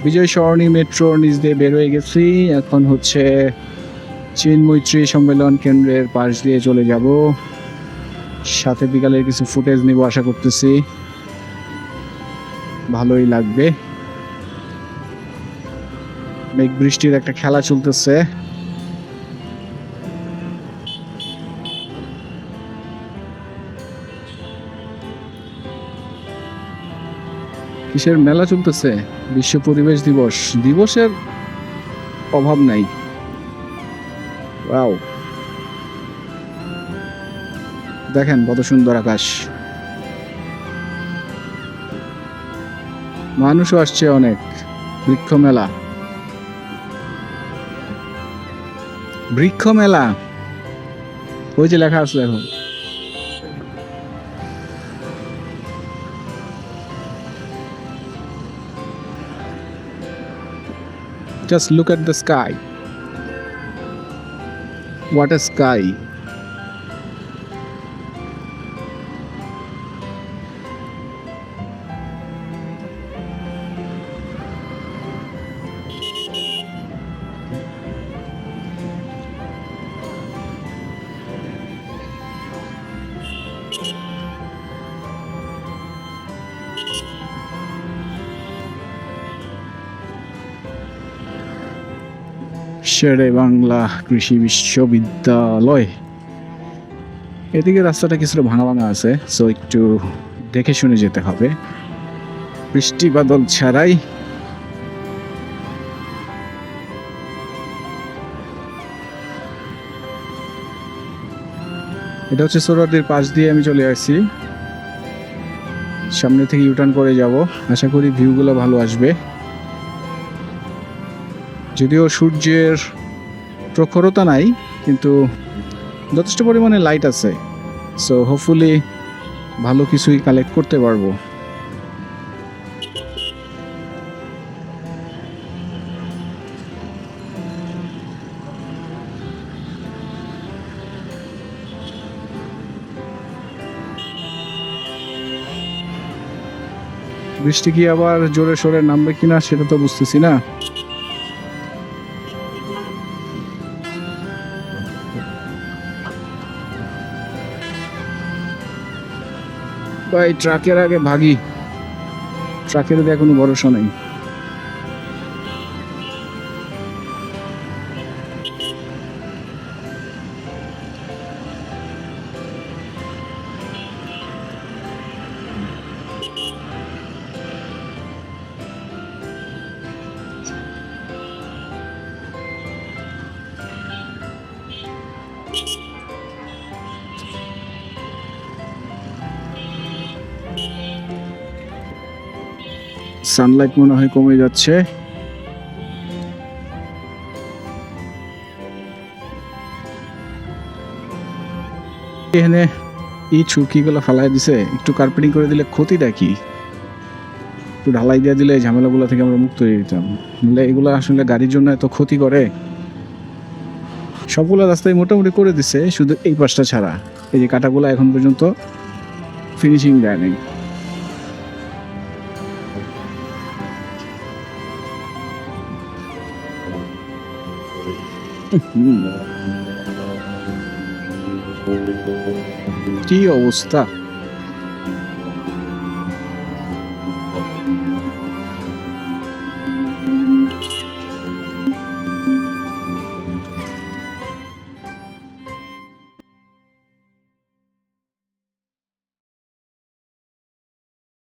বিজয় সরণি মেট্রোর নিচ দিয়ে বের হয়ে গেছি। এখন হচ্ছে চীন মৈত্রী সম্মেলন কেন্দ্রের পাশ দিয়ে চলে যাব। সাথে বিকালের কিছু ফুটেজ নিব আশা করতেছি, ভালোই লাগবে। মেঘ বৃষ্টির একটা খেলা চলতেছে। কিসের মেলা চলতেছে? বিশ্ব পরিবেশ দিবস। দিবসের অভাব নাই। ওয়াও, দেখেন কত সুন্দর আকাশ। মানুষও আসছে অনেক। বৃক্ষ মেলা, বৃক্ষ মেলা, ওই যে লেখা আছে এখন। Just look at the sky. What a sky. শেরে বাংলা কৃষি বিশ্ববিদ্যালয়। এদিকে রাস্তাটা কিছুটা ভাঙা ভাঙা আছে, সো একটু দেখে শুনে যেতে হবে, বৃষ্টি বাদল ছাড়াই। এটা হচ্ছে সোহরাওয়ার্দীর পাশ দিয়ে আমি চলে আসছি। সামনে থেকে ইউটার্ন করে যাব। আশা করি ভিউগুলো ভালো আসবে। যদিও সূর্যের প্রখরতা নাই, কিন্তু যথেষ্ট পরিমাণে লাইট আছে, সো হোপফুলি ভালো কিছুই কালেক্ট করতে পারবো। বৃষ্টি কি আবার জোরে সোরে নামবে কিনা সেটা তো বুঝতেছি না। ভাই ট্রাকের আগে ভাগি, ট্রাকের দিয়ে কোনো ভরসা নেই। সানলাইট মনে হয় কমে যাচ্ছে। এখানে এই চুকিগুলো ফালাই দিছে, একটু কার্পেটিং করে দিলে ক্ষতিটা কি? একটু ঢালাই দিয়ে দিলে ঝামেলাগুলো থেকে আমরা মুক্ত হয়ে যেতাম। বলে এগুলো আসলে গাড়ির জন্য এত ক্ষতি করে। সবগুলো রাস্তায় মোটামুটি করে দিছে, শুধু এই পাশটা ছাড়া। এই যে কাটাগুলো এখন পর্যন্ত ফিনিশিং দেয় নেই। কি অবস্থা!